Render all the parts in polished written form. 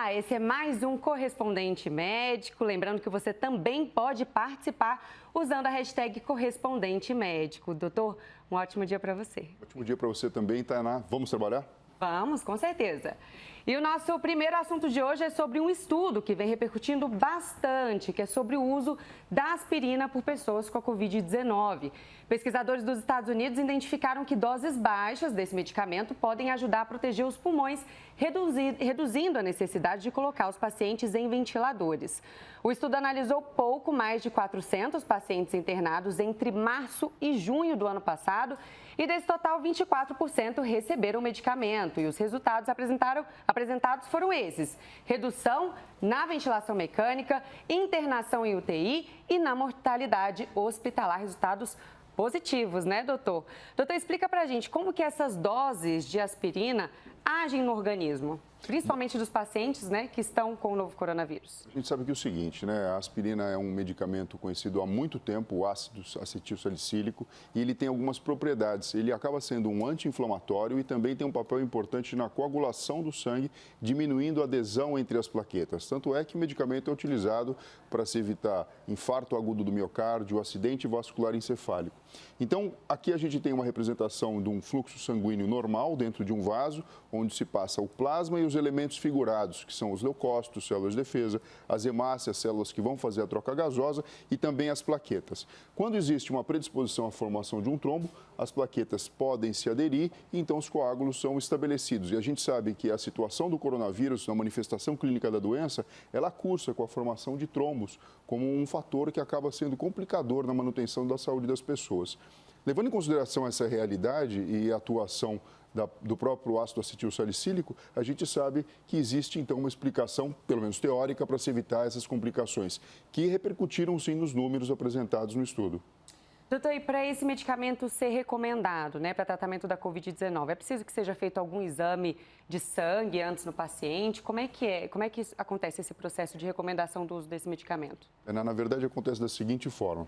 Olá, esse é mais um Correspondente Médico. Lembrando que você também pode participar usando a hashtag Correspondente Médico. Doutor, um ótimo dia para você. Ótimo dia para você também, Tainá. Vamos trabalhar? Vamos, com certeza. E o nosso primeiro assunto de hoje é sobre um estudo que vem repercutindo bastante, que é sobre o uso da aspirina por pessoas com a Covid-19. Pesquisadores dos Estados Unidos identificaram que doses baixas desse medicamento podem ajudar a proteger os pulmões, reduzindo a necessidade de colocar os pacientes em ventiladores. O estudo analisou pouco mais de 400 pacientes internados entre março e junho do ano passado e desse total, 24% receberam o medicamento. E os resultados apresentados foram esses: redução na ventilação mecânica, internação em UTI e na mortalidade hospitalar. Resultados positivos, né, doutor? Doutor, explica pra gente como que essas doses de aspirina agem no organismo, principalmente dos pacientes, né, que estão com o novo coronavírus. A gente sabe que é o seguinte, né? A aspirina é um medicamento conhecido há muito tempo, o ácido acetilsalicílico, e ele tem algumas propriedades. Ele acaba sendo um anti-inflamatório e também tem um papel importante na coagulação do sangue, diminuindo a adesão entre as plaquetas. Tanto é que o medicamento é utilizado para se evitar infarto agudo do miocárdio, acidente vascular encefálico. Então, aqui a gente tem uma representação de um fluxo sanguíneo normal dentro de um vaso, onde se passa o plasma e os elementos figurados, que são os leucócitos, células de defesa, as hemácias, células que vão fazer a troca gasosa e também as plaquetas. Quando existe uma predisposição à formação de um trombo, as plaquetas podem se aderir e então os coágulos são estabelecidos. E a gente sabe que a situação do coronavírus, na manifestação clínica da doença, ela cursa com a formação de trombos, como um fator que acaba sendo complicador na manutenção da saúde das pessoas. Levando em consideração essa realidade e a atuação do próprio ácido acetilsalicílico, a gente sabe que existe então uma explicação, pelo menos teórica, para se evitar essas complicações, que repercutiram sim nos números apresentados no estudo. Doutor, e para esse medicamento ser recomendado, né, para tratamento da Covid-19, é preciso que seja feito algum exame de sangue antes no paciente? Como é que acontece esse processo de recomendação do uso desse medicamento? Na verdade, acontece da seguinte forma.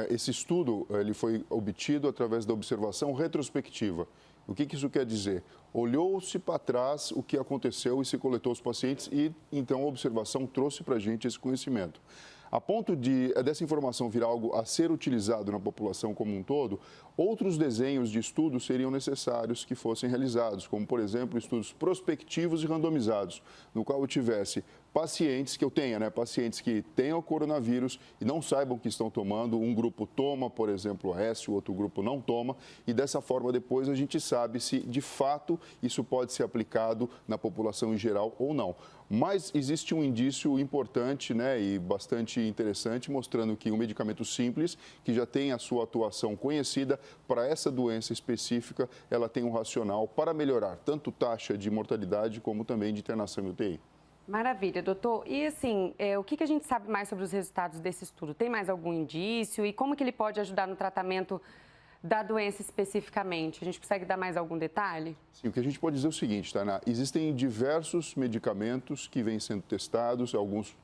Esse estudo ele foi obtido através da observação retrospectiva. O que isso quer dizer? Olhou-se para trás o que aconteceu e se coletou os pacientes e, então, a observação trouxe para a gente esse conhecimento. A ponto dessa informação vir algo a ser utilizado na população como um todo, outros desenhos de estudos seriam necessários que fossem realizados, como, por exemplo, estudos prospectivos e randomizados, no qual eu tivesse pacientes pacientes que tenham coronavírus e não saibam que estão tomando, um grupo toma, por exemplo, o S, o outro grupo não toma, e dessa forma depois a gente sabe se de fato isso pode ser aplicado na população em geral ou não. Mas existe um indício importante, né, e bastante interessante, mostrando que um medicamento simples, que já tem a sua atuação conhecida para essa doença específica, ela tem um racional para melhorar tanto taxa de mortalidade como também de internação em UTI. Maravilha, doutor. E assim, o que a gente sabe mais sobre os resultados desse estudo? Tem mais algum indício? E como que ele pode ajudar no tratamento da doença especificamente? A gente consegue dar mais algum detalhe? Sim, o que a gente pode dizer é o seguinte, Tainá, existem diversos medicamentos que vêm sendo testados,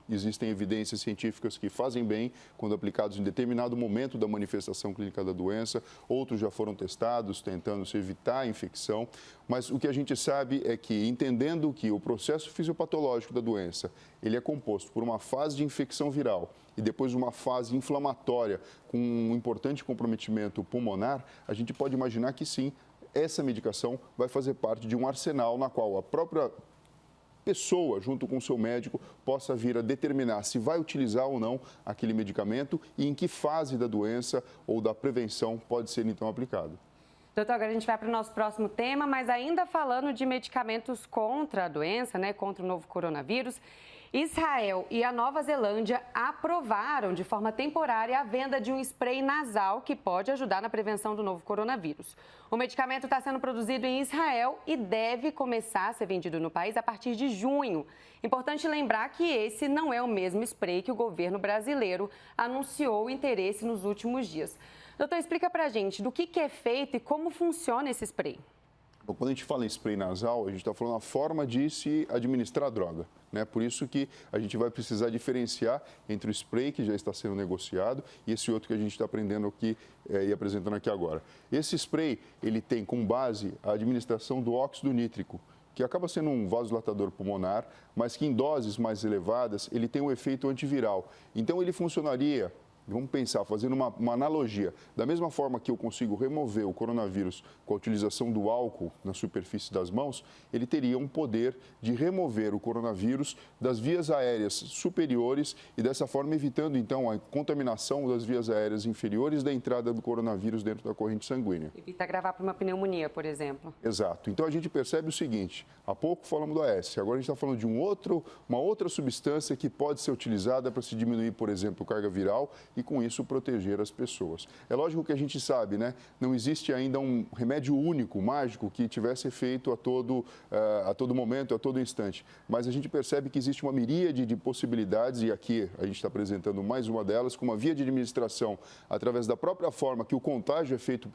existem evidências científicas que fazem bem quando aplicados em determinado momento da manifestação clínica da doença, outros já foram testados tentando se evitar a infecção, mas o que a gente sabe é que, entendendo que o processo fisiopatológico da doença, ele é composto por uma fase de infecção viral e depois uma fase inflamatória com um importante comprometimento pulmonar, a gente pode imaginar que sim, essa medicação vai fazer parte de um arsenal na qual a própria pessoa, junto com o seu médico, possa vir a determinar se vai utilizar ou não aquele medicamento e em que fase da doença ou da prevenção pode ser então aplicado. Doutor, agora a gente vai para o nosso próximo tema, mas ainda falando de medicamentos contra a doença, né, contra o novo coronavírus. Israel e a Nova Zelândia aprovaram de forma temporária a venda de um spray nasal que pode ajudar na prevenção do novo coronavírus. O medicamento está sendo produzido em Israel e deve começar a ser vendido no país a partir de junho. Importante lembrar que esse não é o mesmo spray que o governo brasileiro anunciou interesse nos últimos dias. Doutor, explica pra gente do que é feito e como funciona esse spray. Bom, quando a gente fala em spray nasal, a gente está falando a forma de se administrar a droga, né? Por isso que a gente vai precisar diferenciar entre o spray que já está sendo negociado e esse outro que a gente está aprendendo aqui e apresentando aqui agora. Esse spray, ele tem como base a administração do óxido nítrico, que acaba sendo um vasodilatador pulmonar, mas que em doses mais elevadas ele tem um efeito antiviral. Então ele funcionaria, vamos pensar, fazendo uma analogia, da mesma forma que eu consigo remover o coronavírus com a utilização do álcool na superfície das mãos, ele teria um poder de remover o coronavírus das vias aéreas superiores e dessa forma evitando então a contaminação das vias aéreas inferiores da entrada do coronavírus dentro da corrente sanguínea. Evita agravar para uma pneumonia, por exemplo. Exato. Então a gente percebe o seguinte, há pouco falamos do AS, agora a gente está falando de uma outra substância que pode ser utilizada para se diminuir, por exemplo, carga viral e com isso proteger as pessoas. É lógico que a gente sabe, né? Não existe ainda um remédio único, mágico, que tivesse efeito a todo momento, a todo instante. Mas a gente percebe que existe uma miríade de possibilidades e aqui a gente está apresentando mais uma delas, com uma via de administração através da própria forma que o contágio é feito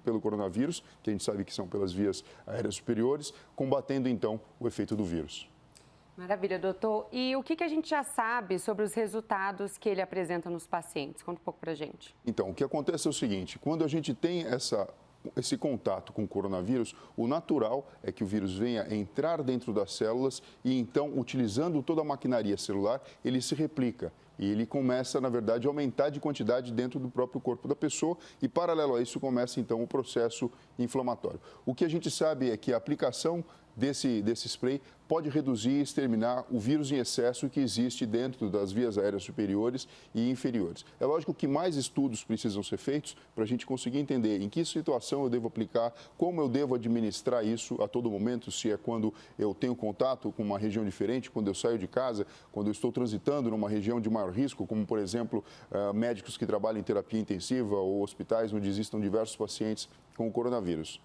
pelo coronavírus, que a gente sabe que são pelas vias aéreas superiores, combatendo então o efeito do vírus. Maravilha, doutor. E o que a gente já sabe sobre os resultados que ele apresenta nos pacientes? Conta um pouco para a gente. Então, o que acontece é o seguinte, quando a gente tem esse contato com o coronavírus, o natural é que o vírus venha entrar dentro das células e então, utilizando toda a maquinaria celular, ele se replica. E ele começa, na verdade, a aumentar de quantidade dentro do próprio corpo da pessoa e, paralelo a isso, começa, então, o processo inflamatório. O que a gente sabe é que a aplicação desse spray pode reduzir e exterminar o vírus em excesso que existe dentro das vias aéreas superiores e inferiores. É lógico que mais estudos precisam ser feitos para a gente conseguir entender em que situação eu devo aplicar, como eu devo administrar isso a todo momento, se é quando eu tenho contato com uma região diferente, quando eu saio de casa, quando eu estou transitando numa região de maior risco, como, por exemplo, médicos que trabalham em terapia intensiva ou hospitais onde existam diversos pacientes com o coronavírus.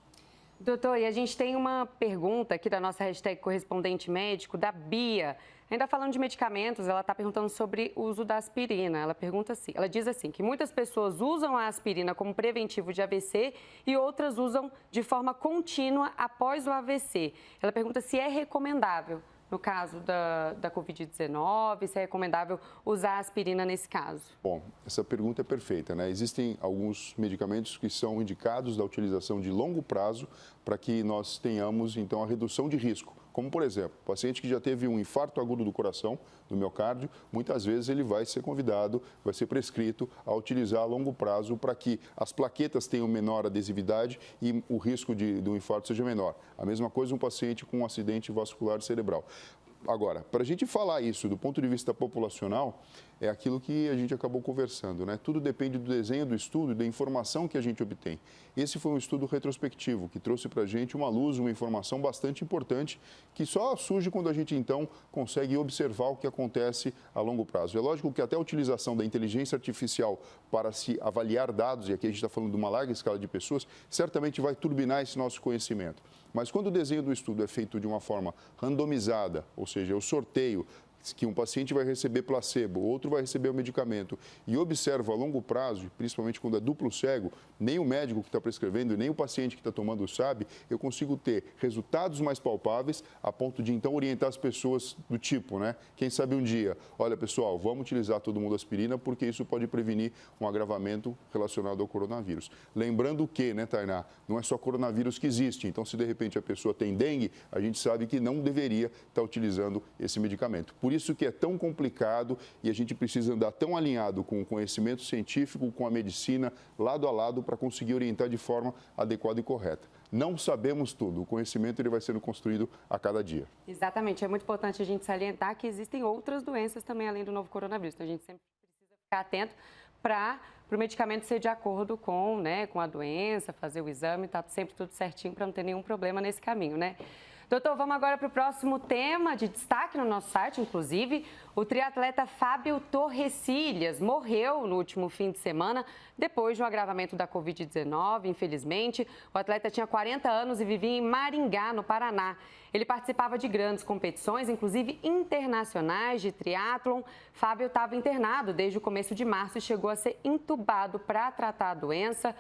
Doutor, e a gente tem uma pergunta aqui da nossa hashtag correspondente médico, da Bia. Ainda falando de medicamentos, ela está perguntando sobre o uso da aspirina. Ela diz assim, que muitas pessoas usam a aspirina como preventivo de AVC e outras usam de forma contínua após o AVC. Ela pergunta se é recomendável, no caso da Covid-19, se é recomendável usar a aspirina nesse caso. Bom, essa pergunta é perfeita, né? Existem alguns medicamentos que são indicados da utilização de longo prazo para que nós tenhamos, então, a redução de risco. Como, por exemplo, o paciente que já teve um infarto agudo do coração, do miocárdio, muitas vezes ele vai ser convidado, vai ser prescrito a utilizar a longo prazo para que as plaquetas tenham menor adesividade e o risco do infarto seja menor. A mesma coisa um paciente com um acidente vascular cerebral. Agora, para a gente falar isso do ponto de vista populacional, é aquilo que a gente acabou conversando, né? Tudo depende do desenho do estudo e da informação que a gente obtém. Esse foi um estudo retrospectivo que trouxe para a gente uma luz, uma informação bastante importante que só surge quando a gente, então, consegue observar o que acontece a longo prazo. É lógico que até a utilização da inteligência artificial para se avaliar dados, e aqui a gente está falando de uma larga escala de pessoas, certamente vai turbinar esse nosso conhecimento. Mas quando o desenho do estudo é feito de uma forma randomizada, ou seja, o sorteio, que um paciente vai receber placebo, outro vai receber o medicamento e observa a longo prazo, principalmente quando é duplo cego, nem o médico que está prescrevendo, nem o paciente que está tomando sabe, eu consigo ter resultados mais palpáveis a ponto de então orientar as pessoas do tipo, né? Quem sabe um dia, olha pessoal, vamos utilizar todo mundo aspirina porque isso pode prevenir um agravamento relacionado ao coronavírus. Lembrando que, né, Tainá, não é só coronavírus que existe, então se de repente a pessoa tem dengue, a gente sabe que não deveria estar utilizando esse medicamento. Por isso que é tão complicado e a gente precisa andar tão alinhado com o conhecimento científico, com a medicina, lado a lado, para conseguir orientar de forma adequada e correta. Não sabemos tudo, o conhecimento ele vai sendo construído a cada dia. Exatamente, é muito importante a gente salientar que existem outras doenças também além do novo coronavírus, então a gente sempre precisa ficar atento para o medicamento ser de acordo com a doença, fazer o exame, tá sempre tudo certinho para não ter nenhum problema nesse caminho, né? Doutor, vamos agora para o próximo tema de destaque no nosso site, inclusive. O triatleta Fábio Torrecilhas morreu no último fim de semana depois de um agravamento da Covid-19, infelizmente. O atleta tinha 40 anos e vivia em Maringá, no Paraná. Ele participava de grandes competições, inclusive internacionais de triatlon. Fábio estava internado desde o começo de março e chegou a ser entubado para tratar a doença.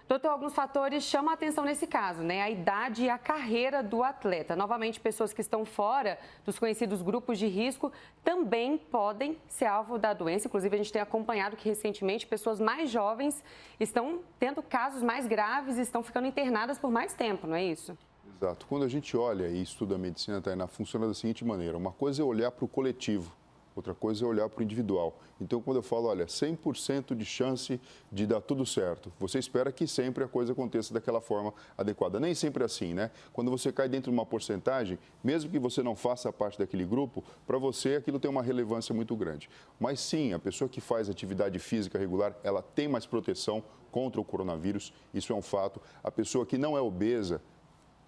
Doutor, alguns fatores chamam a atenção nesse caso, né? A idade e a carreira do atleta. Novamente, pessoas que estão fora dos conhecidos grupos de risco também podem ser alvo da doença. Inclusive, a gente tem acompanhado que recentemente pessoas mais jovens estão tendo casos mais graves e estão ficando internadas por mais tempo, não é isso? Exato. Quando a gente olha e estuda a medicina, Tainá, funciona da seguinte maneira. Uma coisa é olhar para o coletivo, outra coisa é olhar para o individual. Então, quando eu falo, olha, 100% de chance de dar tudo certo, você espera que sempre a coisa aconteça daquela forma adequada. Nem sempre é assim, né? Quando você cai dentro de uma porcentagem, mesmo que você não faça parte daquele grupo, para você aquilo tem uma relevância muito grande. Mas sim, a pessoa que faz atividade física regular, ela tem mais proteção contra o coronavírus, isso é um fato. A pessoa que não é obesa,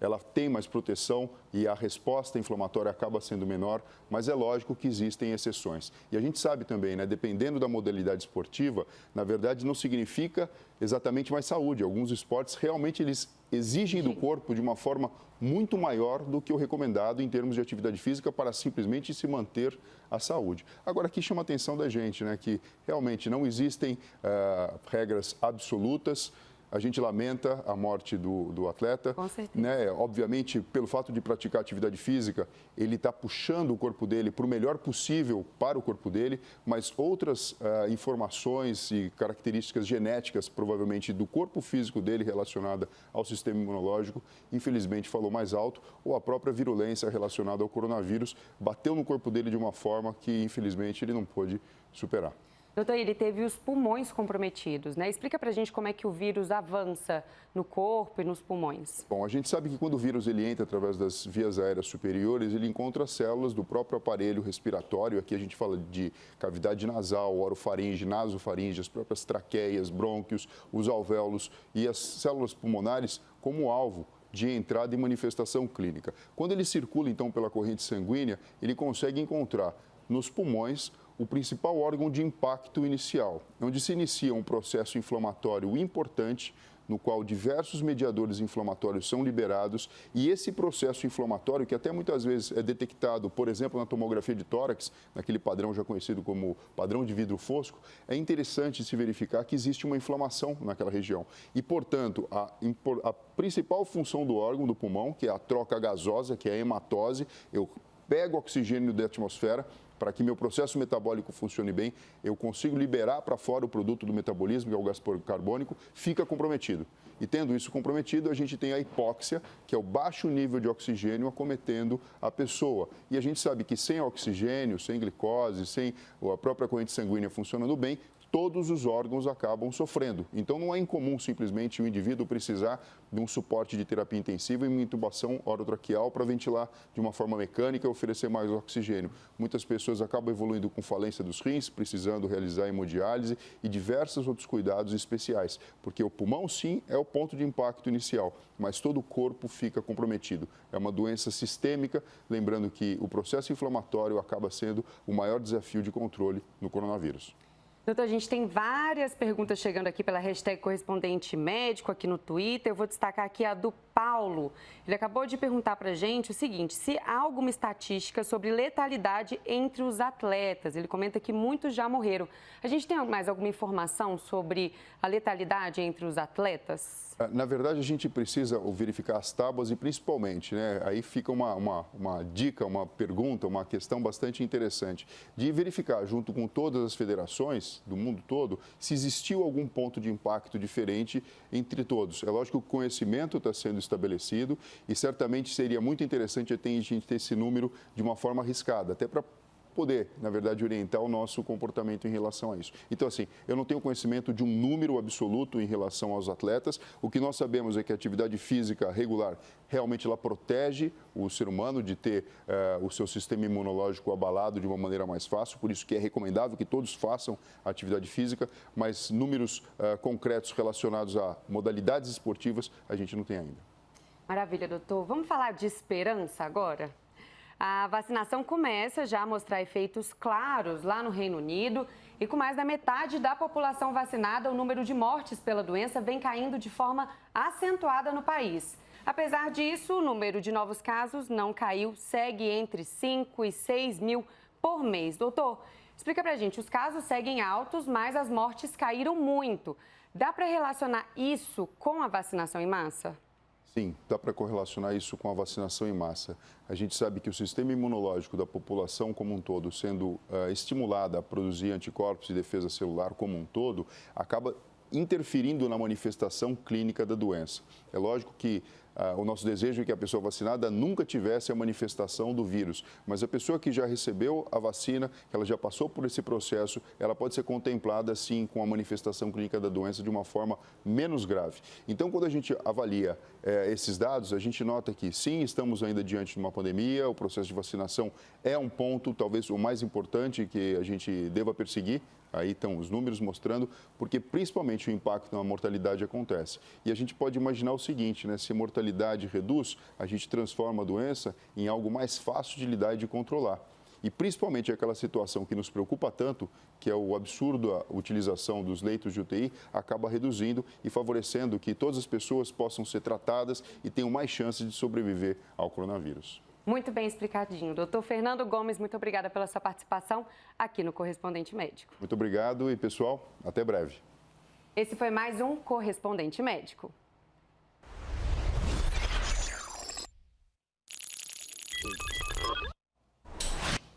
ela tem mais proteção e a resposta inflamatória acaba sendo menor, mas é lógico que existem exceções. E a gente sabe também, né, dependendo da modalidade esportiva, na verdade não significa exatamente mais saúde. Alguns esportes realmente eles exigem do corpo de uma forma muito maior do que o recomendado em termos de atividade física para simplesmente se manter a saúde. Agora, aqui chama a atenção da gente, né, que realmente não existem regras absolutas. A gente lamenta a morte do atleta. Com certeza. Né? Obviamente, pelo fato de praticar atividade física, ele está puxando o corpo dele para o melhor possível para o corpo dele, mas outras informações e características genéticas, provavelmente, do corpo físico dele relacionada ao sistema imunológico, infelizmente falou mais alto, ou a própria virulência relacionada ao coronavírus bateu no corpo dele de uma forma que, infelizmente, ele não pôde superar. Doutor, ele teve os pulmões comprometidos, né? Explica pra gente como é que o vírus avança no corpo e nos pulmões. Bom, a gente sabe que quando o vírus ele entra através das vias aéreas superiores, ele encontra células do próprio aparelho respiratório. Aqui a gente fala de cavidade nasal, orofaringe, nasofaringe, as próprias traqueias, brônquios, os alvéolos e as células pulmonares como alvo de entrada e manifestação clínica. Quando ele circula, então, pela corrente sanguínea, ele consegue encontrar nos pulmões o principal órgão de impacto inicial, onde se inicia um processo inflamatório importante, no qual diversos mediadores inflamatórios são liberados, e esse processo inflamatório, que até muitas vezes é detectado, por exemplo, na tomografia de tórax, naquele padrão já conhecido como padrão de vidro fosco, é interessante se verificar que existe uma inflamação naquela região. E, portanto, a principal função do órgão, do pulmão, que é a troca gasosa, que é a hematose, eu pego oxigênio da atmosfera, para que meu processo metabólico funcione bem, eu consigo liberar para fora o produto do metabolismo, que é o gás carbônico, fica comprometido. E tendo isso comprometido, a gente tem a hipóxia, que é o baixo nível de oxigênio acometendo a pessoa. E a gente sabe que sem oxigênio, sem glicose, sem a própria corrente sanguínea funcionando bem, todos os órgãos acabam sofrendo. Então, não é incomum simplesmente o indivíduo precisar de um suporte de terapia intensiva e uma intubação orotraqueal para ventilar de uma forma mecânica e oferecer mais oxigênio. Muitas pessoas acabam evoluindo com falência dos rins, precisando realizar hemodiálise e diversos outros cuidados especiais, porque o pulmão, sim, é o ponto de impacto inicial, mas todo o corpo fica comprometido. É uma doença sistêmica, lembrando que o processo inflamatório acaba sendo o maior desafio de controle no coronavírus. Doutor, a gente tem várias perguntas chegando aqui pela hashtag correspondente médico aqui no Twitter. Eu vou destacar aqui a do Paulo. Ele acabou de perguntar para a gente o seguinte: se há alguma estatística sobre letalidade entre os atletas? Ele comenta que muitos já morreram. A gente tem mais alguma informação sobre a letalidade entre os atletas? Na verdade, a gente precisa verificar as tábuas e principalmente, né, aí fica uma dica, uma pergunta, uma questão bastante interessante, de verificar junto com todas as federações do mundo todo se existiu algum ponto de impacto diferente entre todos. É lógico que o conhecimento está sendo estabelecido e certamente seria muito interessante a gente ter esse número de uma forma arriscada, até para poder, na verdade, orientar o nosso comportamento em relação a isso. Então, assim, eu não tenho conhecimento de um número absoluto em relação aos atletas. O que nós sabemos é que a atividade física regular realmente ela protege o ser humano de ter o seu sistema imunológico abalado de uma maneira mais fácil, por isso que é recomendável que todos façam atividade física, mas números concretos relacionados a modalidades esportivas a gente não tem ainda. Maravilha, doutor. Vamos falar de esperança agora? A vacinação começa já a mostrar efeitos claros lá no Reino Unido e com mais da metade da população vacinada, o número de mortes pela doença vem caindo de forma acentuada no país. Apesar disso, o número de novos casos não caiu, segue entre 5 e 6 mil por mês. Doutor, explica pra gente, os casos seguem altos, mas as mortes caíram muito. Dá para relacionar isso com a vacinação em massa? Sim, dá para correlacionar isso com a vacinação em massa. A gente sabe que o sistema imunológico da população como um todo, sendo estimulada a produzir anticorpos e defesa celular como um todo, acaba interferindo na manifestação clínica da doença. É lógico que o nosso desejo é que a pessoa vacinada nunca tivesse a manifestação do vírus, mas a pessoa que já recebeu a vacina, que ela já passou por esse processo, ela pode ser contemplada, sim, com a manifestação clínica da doença de uma forma menos grave. Então, quando a gente avalia esses dados, a gente nota que, sim, estamos ainda diante de uma pandemia, o processo de vacinação é um ponto, talvez o mais importante que a gente deva perseguir. Aí estão os números mostrando, porque principalmente o impacto na mortalidade acontece. E a gente pode imaginar o seguinte, né? Se a mortalidade reduz, a gente transforma a doença em algo mais fácil de lidar e de controlar. E principalmente aquela situação que nos preocupa tanto, que é o absurdo a utilização dos leitos de UTI, acaba reduzindo e favorecendo que todas as pessoas possam ser tratadas e tenham mais chances de sobreviver ao coronavírus. Muito bem explicadinho. Doutor Fernando Gomes, muito obrigada pela sua participação aqui no Correspondente Médico. Muito obrigado e, pessoal, até breve. Esse foi mais um Correspondente Médico.